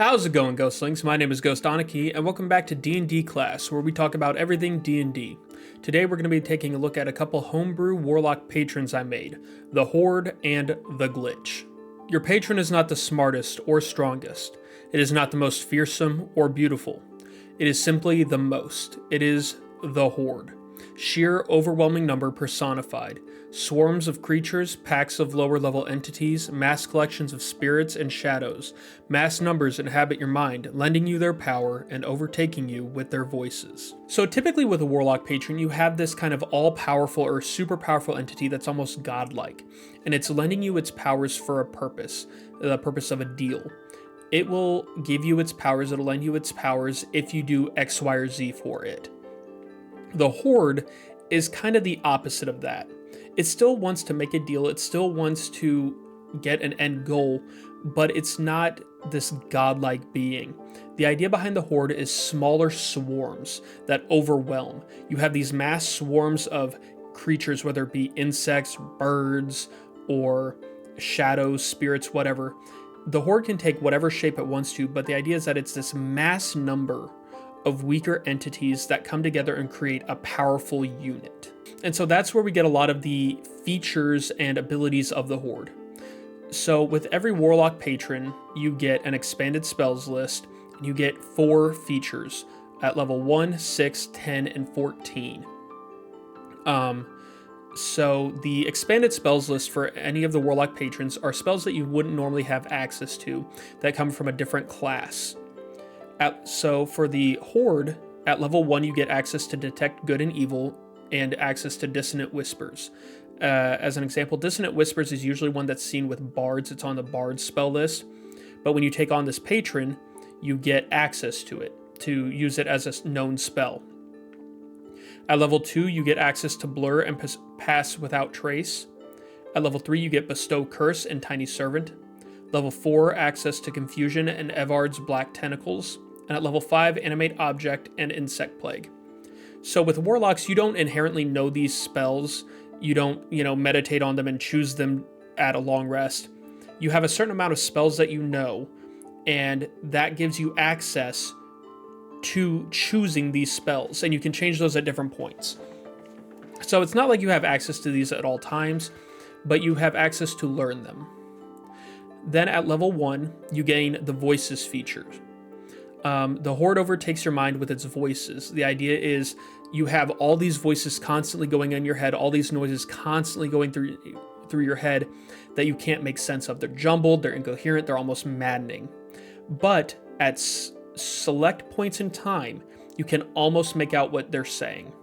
How's it going, Ghostlings? My name is Ghost Aniki, and welcome back to DnD Class, where we talk about everything D&D. Today we're going to be taking a look at a couple Homebrew Warlock patrons I made, the Horde and the Glitch. Your patron is not the smartest or strongest. It is not the most fearsome or beautiful. It is simply the most. It is the Horde. Sheer overwhelming number personified. Swarms of creatures, packs of lower-level entities, mass collections of spirits and shadows. Mass numbers inhabit your mind, lending you their power and overtaking you with their voices. So typically with a Warlock patron, you have this kind of all-powerful or super powerful entity that's almost godlike, and it's lending you its powers for a purpose, the purpose of a deal. It will give you its powers, it'll lend you its powers if you do X, Y, or Z for it. The Horde is kind of the opposite of that. It still wants to make a deal, it still wants to get an end goal, but it's not this godlike being. The idea behind the Horde is smaller swarms that overwhelm. You have these mass swarms of creatures, whether it be insects, birds, or shadows, spirits, whatever. The Horde can take whatever shape it wants to, but the idea is that it's this mass number of weaker entities that come together and create a powerful unit. And so that's where we get a lot of the features and abilities of the Horde. So with every Warlock patron, you get an expanded spells list, and you get 4 features at level 1, 6, 10, and 14. So the expanded spells list for any of the Warlock patrons are spells that you wouldn't normally have access to that come from a different class. So for the Horde, at level 1 you get access to Detect Good and Evil and access to Dissonant Whispers. As an example, Dissonant Whispers is usually one that's seen with bards. It's on the bard spell list. But when you take on this patron, you get access to it, to use it as a known spell. At level 2, you get access to Blur and Pass Without Trace. At level 3, you get Bestow Curse and Tiny Servant. Level 4, access to Confusion and Evard's Black Tentacles. And at level 5, Animate Object and Insect Plague. So with Warlocks, you don't inherently know these spells. You don't, meditate on them and choose them at a long rest. You have a certain amount of spells that you know, and that gives you access to choosing these spells, and you can change those at different points. So it's not like you have access to these at all times, but you have access to learn them. Then at level 1, you gain the Voices feature. The Horde overtakes your mind with its voices. The idea is you have all these voices constantly going in your head, all these noises constantly going through your head that you can't make sense of. They're jumbled, they're incoherent, they're almost maddening. But at select points in time, you can almost make out what they're saying.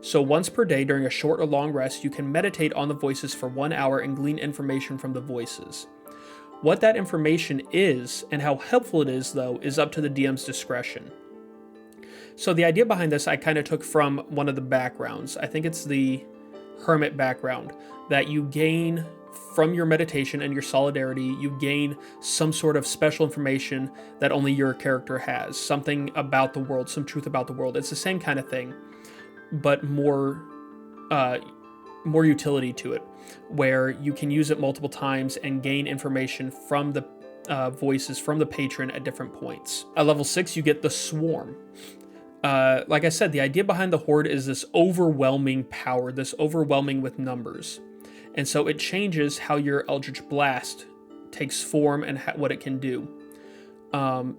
So once per day during a short or long rest, you can meditate on the voices for 1 hour and glean information from the voices. What that information is and how helpful it is, though, is up to the DM's discretion. So the idea behind this I kind of took from one of the backgrounds. I think it's the Hermit background, that you gain from your meditation and your solidarity, you gain some sort of special information that only your character has. Something about the world, some truth about the world. It's the same kind of thing, but more utility to it, where you can use it multiple times and gain information from the voices from the patron at different points. At level 6, you get the Swarm. Like I said, the idea behind the Horde is this overwhelming power, this overwhelming with numbers. And so it changes how your Eldritch Blast takes form and what it can do.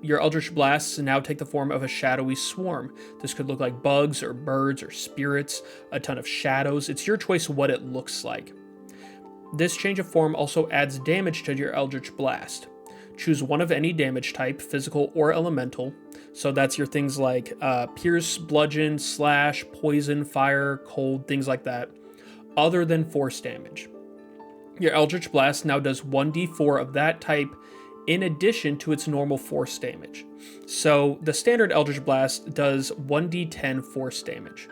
Your Eldritch Blasts now take the form of a shadowy swarm. This could look like bugs or birds or spirits, a ton of shadows. It's your choice what it looks like. This change of form also adds damage to your Eldritch Blast. Choose one of any damage type, physical or elemental. So that's your things like pierce, bludgeon, slash, poison, fire, cold, things like that, other than force damage. Your Eldritch Blast now does 1d4 of that type in addition to its normal force damage. So the standard Eldritch Blast does 1d10 force damage.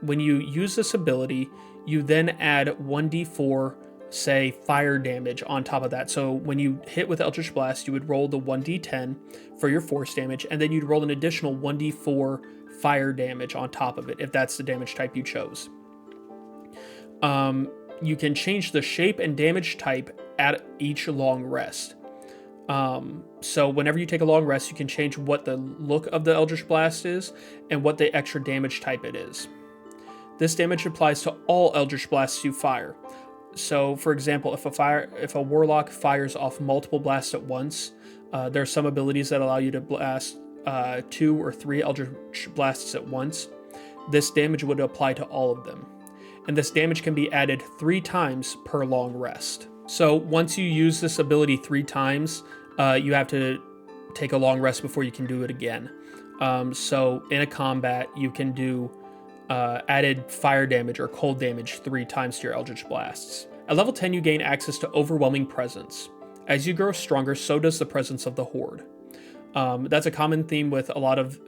When you use this ability, you then add 1d4, say, fire damage on top of that. So when you hit with Eldritch Blast, you would roll the 1d10 for your force damage, and then you'd roll an additional 1d4 fire damage on top of it, if that's the damage type you chose. You can change the shape and damage type at each long rest. So whenever you take a long rest, you can change what the look of the Eldritch Blast is and what the extra damage type it is. This damage applies to all Eldritch Blasts you fire. So, for example, if a Warlock fires off multiple blasts at once, there are some abilities that allow you to blast 2 or 3 Eldritch Blasts at once. This damage would apply to all of them. And this damage can be added 3 times per long rest. So once you use this ability 3 times, you have to take a long rest before you can do it again. So in a combat, you can do added fire damage or cold damage 3 times to your Eldritch Blasts. At level 10, you gain access to Overwhelming Presence. As you grow stronger, so does the presence of the Horde. That's a common theme with a lot of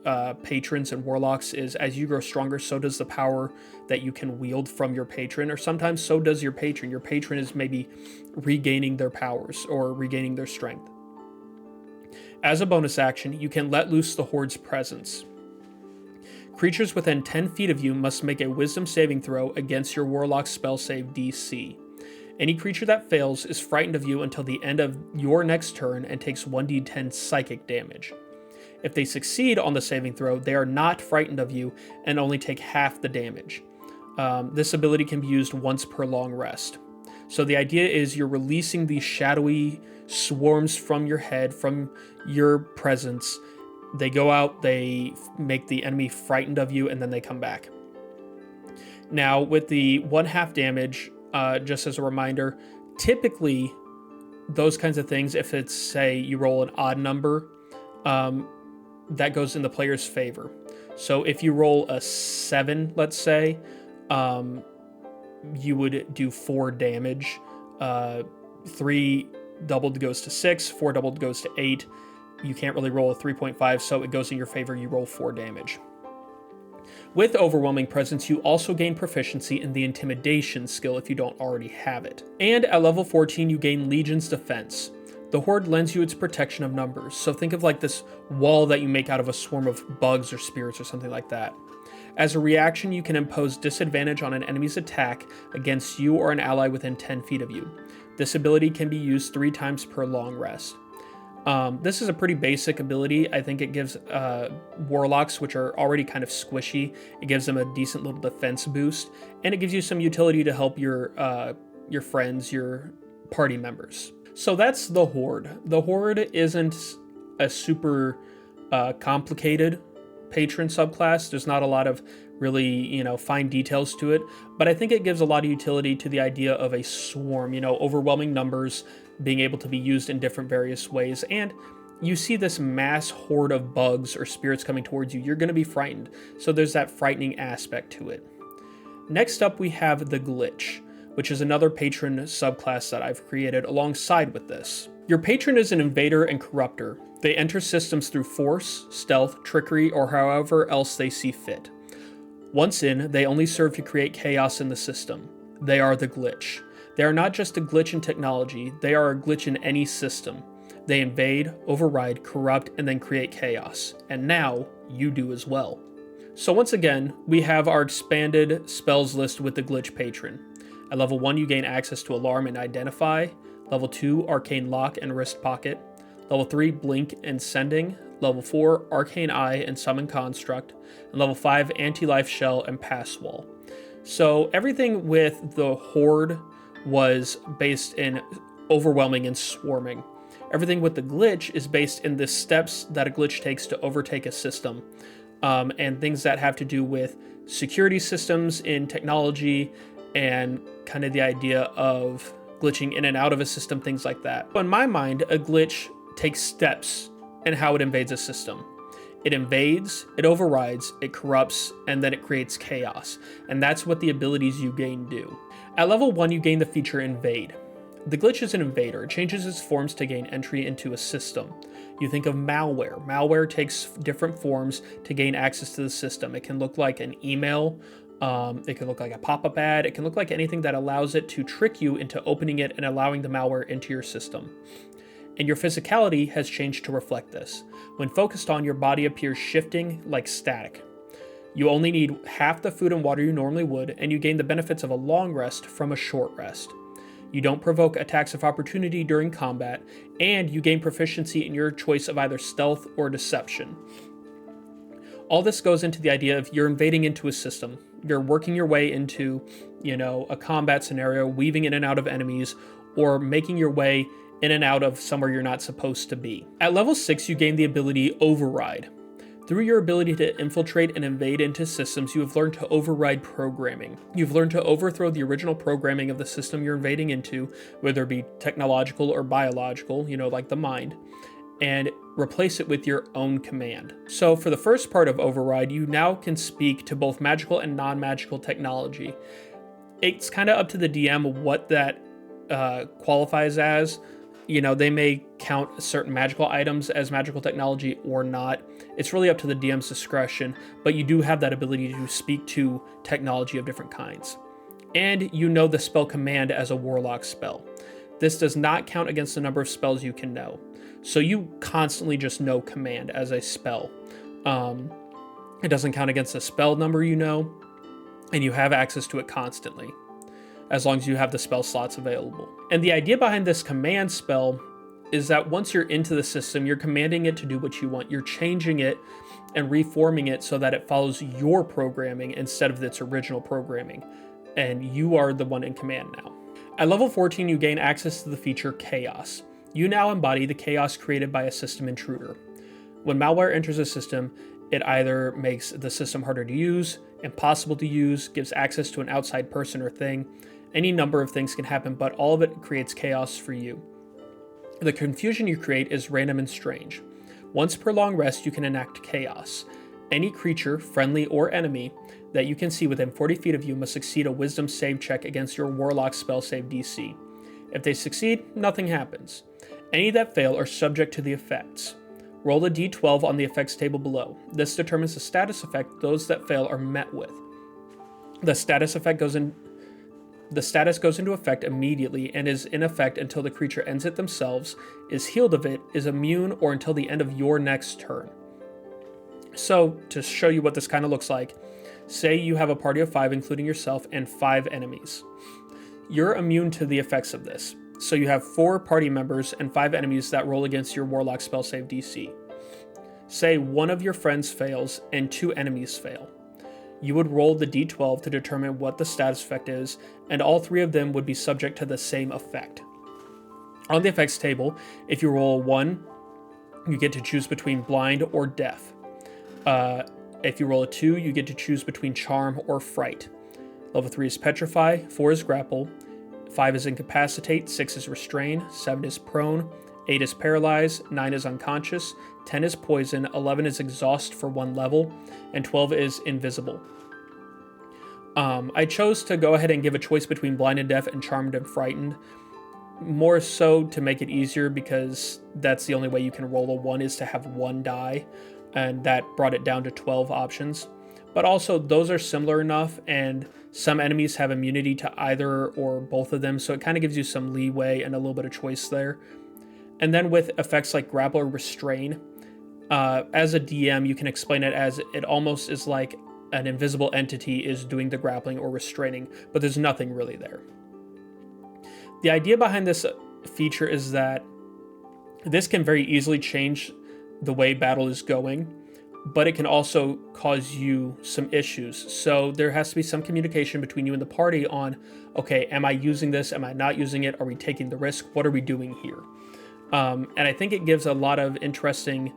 patrons and warlocks is as you grow stronger, so does the power that you can wield from your patron, or sometimes so does your patron. Your patron is maybe regaining their powers or regaining their strength. As a bonus action, you can let loose the Horde's presence. Creatures within 10 feet of you must make a wisdom saving throw against your warlock spell save DC. Any creature that fails is frightened of you until the end of your next turn and takes 1d10 psychic damage. If they succeed on the saving throw, they are not frightened of you and only take half the damage. This ability can be used once per long rest. So the idea is you're releasing these shadowy swarms from your head, from your presence. They go out, they make the enemy frightened of you, and then they come back. Now, with the 1/2 damage, just as a reminder, typically those kinds of things, if it's, say, you roll an odd number, that goes in the player's favor. So if you roll a 7, let's say, you would do 4 damage. 3 doubled goes to 6, 4 doubled goes to 8. You can't really roll a 3.5, so it goes in your favor, you roll 4 damage. With Overwhelming Presence, you also gain proficiency in the Intimidation skill if you don't already have it. And at level 14, you gain Legion's Defense. The Horde lends you its protection of numbers, so think of like this wall that you make out of a swarm of bugs or spirits or something like that. As a reaction, you can impose disadvantage on an enemy's attack against you or an ally within 10 feet of you. This ability can be used 3 times per long rest. This is a pretty basic ability. I think it gives warlocks, which are already kind of squishy, it gives them a decent little defense boost, and it gives you some utility to help your friends, your party members. So that's the Horde. The Horde isn't a super complicated patron subclass. There's not a lot of really, fine details to it, but I think it gives a lot of utility to the idea of a swarm, overwhelming numbers being able to be used in different various ways. And you see this mass horde of bugs or spirits coming towards you, you're going to be frightened. So there's that frightening aspect to it. Next up, we have the Glitch, which is another patron subclass that I've created alongside with this. Your patron is an invader and corruptor. They enter systems through force, stealth, trickery, or however else they see fit. Once in, they only serve to create chaos in the system. They are the Glitch. They are not just a glitch in technology, they are a glitch in any system. They invade, override, corrupt, and then create chaos. And now, you do as well. So once again, we have our expanded spells list with the Glitch Patron. At level 1, you gain access to Alarm and Identify. Level 2, Arcane Lock and Wrist Pocket. Level 3, Blink and Sending. Level 4, Arcane Eye and Summon Construct. And level 5, Anti-Life Shell and Pass Wall. So everything with the Horde was based in overwhelming and swarming. Everything with the Glitch is based in the steps that a glitch takes to overtake a system, and things that have to do with security systems in technology and kind of the idea of glitching in and out of a system, things like that. In my mind, a glitch takes steps in how it invades a system. It invades, it overrides, it corrupts, and then it creates chaos. And that's what the abilities you gain do. At level 1, you gain the feature Invade. The Glitch is an invader. It changes its forms to gain entry into a system. You think of malware. Malware takes different forms to gain access to the system. It can look like an email, it can look like a pop-up ad, it can look like anything that allows it to trick you into opening it and allowing the malware into your system. And your physicality has changed to reflect this. When focused on, your body appears shifting like static. You only need half the food and water you normally would, and you gain the benefits of a long rest from a short rest. you don't provoke attacks of opportunity during combat, and you gain proficiency in your choice of either stealth or deception. All this goes into the idea of you're invading into a system. You're working your way into, a combat scenario, weaving in and out of enemies, or making your way in and out of somewhere you're not supposed to be. At level 6, you gain the ability Override. Through your ability to infiltrate and invade into systems, you have learned to override programming. You've learned to overthrow the original programming of the system you're invading into, whether it be technological or biological, like the mind, and replace it with your own command. So for the first part of Override, you now can speak to both magical and non-magical technology. It's kind of up to the DM what that qualifies as. They may count certain magical items as magical technology or not. It's really up to the DM's discretion, but you do have that ability to speak to technology of different kinds. And the spell Command as a Warlock spell. This does not count against the number of spells you can know. So you constantly just know Command as a spell. It doesn't count against the spell number and you have access to it constantly, as long as you have the spell slots available. And the idea behind this command spell is that once you're into the system, you're commanding it to do what you want. You're changing it and reforming it so that it follows your programming instead of its original programming. And you are the one in command now. At level 14, you gain access to the feature Chaos. You now embody the chaos created by a system intruder. When malware enters a system, it either makes the system harder to use, impossible to use, gives access to an outside person or thing. Any number of things can happen, but all of it creates chaos for you. The confusion you create is random and strange. Once per long rest, you can enact chaos. Any creature, friendly or enemy, that you can see within 40 feet of you must succeed a wisdom save check against your warlock spell save DC. If they succeed, nothing happens. Any that fail are subject to the effects. Roll a d12 on the effects table below. This determines the status effect those that fail are met with. The status goes into effect immediately and is in effect until the creature ends it themselves, is healed of it, is immune, or until the end of your next turn. So, to show you what this kind of looks like, say you have a party of 5, including yourself, and 5 enemies. You're immune to the effects of this. So you have 4 party members and 5 enemies that roll against your Warlock spell save DC. Say one of your friends fails and 2 enemies fail. You would roll the d12 to determine what the status effect is, and all 3 of them would be subject to the same effect. On the effects table, if you roll a 1, you get to choose between blind or deaf. If you roll a 2, you get to choose between charm or fright. Level 3 is petrify, 4 is grapple, 5 is incapacitate, 6 is restrain, 7 is prone, 8 is paralyze, 9 is unconscious, 10 is poison, 11 is exhaust for 1 level, and 12 is invisible. I chose to go ahead and give a choice between blind and deaf and charmed and frightened, more so to make it easier because that's the only way you can roll a 1 is to have 1 die, and that brought it down to 12 options. But also, those are similar enough, and some enemies have immunity to either or both of them, so it kind of gives you some leeway and a little bit of choice there. And then with effects like grapple or restrain, as a DM, you can explain it as it almost is like an invisible entity is doing the grappling or restraining, but there's nothing really there. The idea behind this feature is that this can very easily change the way battle is going, but it can also cause you some issues. So there has to be some communication between you and the party on, okay, am I using this? Am I not using it? Are we taking the risk? What are we doing here? And I think it gives a lot of interesting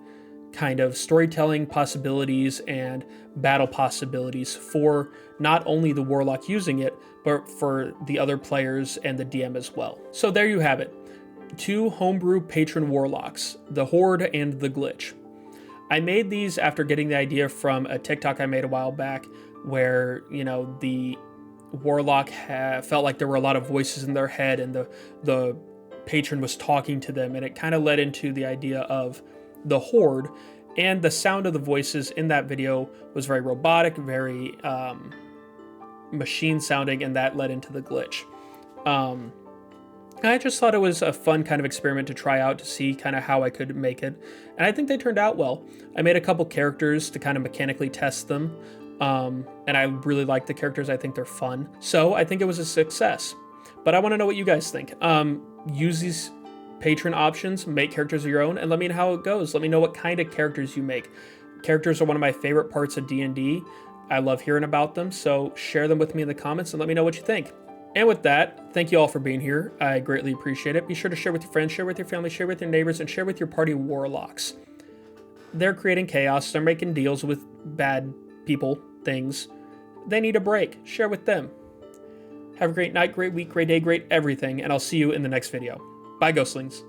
kind of storytelling possibilities and battle possibilities for not only the Warlock using it, but for the other players and the DM as well. So there you have it. 2 homebrew patron Warlocks, the Horde and the Glitch. I made these after getting the idea from a TikTok I made a while back where, the Warlock felt like there were a lot of voices in their head and the patron was talking to them, and it kind of led into the idea of the Horde, and the sound of the voices in that video was very robotic, very machine sounding, and that led into the Glitch. I just thought it was a fun kind of experiment to try out to see kind of how I could make it. And I think they turned out well. I made a couple characters to kind of mechanically test them. And I really like the characters. I think they're fun. So I think it was a success. But I want to know what you guys think. Use these patron options, make characters of your own, and let me know how it goes. Let me know what kind of characters you make. Characters are one of my favorite parts of D&D. I love hearing about them, so share them with me in the comments and let me know what you think. And with that, thank you all for being here. I greatly appreciate it. Be sure to share with your friends, share with your family, share with your neighbors, and share with your party warlocks. They're creating chaos. They're making deals with bad people, things. They need a break. Share with them. Have a great night, great week, great day, great everything, and I'll see you in the next video. Bye, Ghostlings.